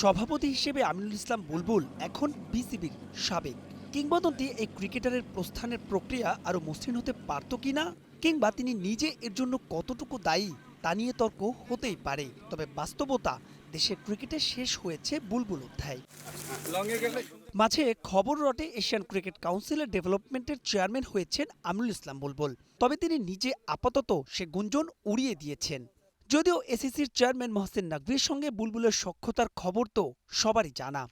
সভাপতি হিসেবে আমিনুল ইসলাম বুলবুল এখন বিসিবির সাবেক কিংবদন্তি এই ক্রিকেটারের প্রস্থানের প্রক্রিয়া আরও মসৃণ হতে পারত কিনা, কিংবা তিনি নিজে এর জন্য কতটুকু দায়ী তা নিয়ে তর্ক হতেই পারে। তবে বাস্তবতা, দেশের ক্রিকেটে শেষ হয়েছে বুলবুল অধ্যায়। মাঝে খবর রটে এশিয়ান ক্রিকেট কাউন্সিলের ডেভেলপমেন্টের চেয়ারম্যান হয়েছেন আমিনুল ইসলাম বুলবুল। তবে তিনি নিজে আপাতত সে গুঞ্জন উড়িয়ে দিয়েছেন। যদিও এসিসির চেয়ারম্যান মহসিন নাকভির সঙ্গে বুলবুলের সখ্যতার খবর তো সবারই জানা।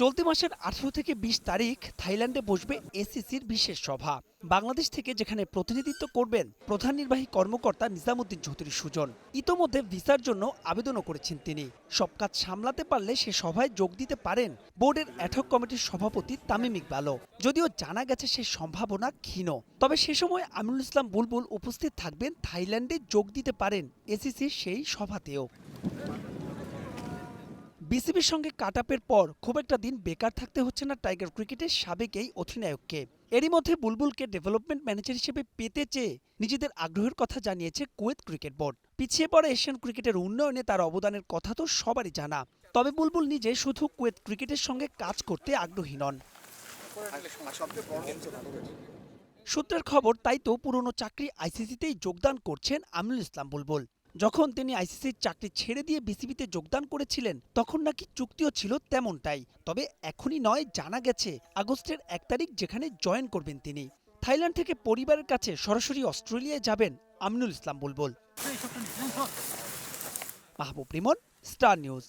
চলতি মাসের 18 থেকে 20 তারিখ থাইল্যান্ডে বসবে এসিসির বিশেষ সভা। বাংলাদেশ থেকে যেখানে প্রতিনিধিত্ব করবেন প্রধান নির্বাহী কর্মকর্তা নিজামুদ্দিন চৌধুরী সুজন। ইতোমধ্যে ভিসার জন্য আবেদনও করেছেন তিনি। সব কাজ সামলাতে পারলে সে সভায় যোগ দিতে পারেন বোর্ডের অ্যাডহক কমিটির সভাপতি তামিম ইকবালও। যদিও জানা গেছে সে সম্ভাবনা ক্ষীণ। তবে সে সময় আমিনুল ইসলাম বুলবুল উপস্থিত থাকবেন থাইল্যান্ডে, যোগ দিতে পারেন এসিসির সেই সভাতেও। বিসিবির সঙ্গে কাটআপের পর খুব একটা দিন বেকার থাকতে হচ্ছে না টাইগার ক্রিকেটের সাবেক এই অধিনায়ককে। এরই মধ্যে বুলবুলকে ডেভেলপমেন্ট ম্যানেজার হিসেবে পেতে চেয়ে নিজেদের আগ্রহের কথা জানিয়েছে কুয়েত ক্রিকেট বোর্ড। পিছিয়ে পড়া এশিয়ান ক্রিকেটের উন্নয়নে তার অবদানের কথা তো সবারই জানা। তবে বুলবুল নিজে শুধু কুয়েত ক্রিকেটের সঙ্গে কাজ করতে আগ্রহী নন। সূত্রের খবর, তাই তো পুরনো চাকরি আইসিসিতেই যোগদান করছেন আমিনুল ইসলাম বুলবুল। যখন তিনি আইসিসির চাকরি ছেড়ে দিয়ে বিসিবিতে যোগদান করেছিলেন তখন নাকি চুক্তিও ছিল তেমনটাই। তবে এখনই নয়, জানা গেছে আগস্টের 1 তারিখ যেখানে জয়েন করবেন তিনি। থাইল্যান্ড থেকে পরিবারের কাছে সরাসরি অস্ট্রেলিয়ায় যাবেন আমিনুল ইসলাম বুলবুল। মাহবুব রিমন, স্টার নিউজ।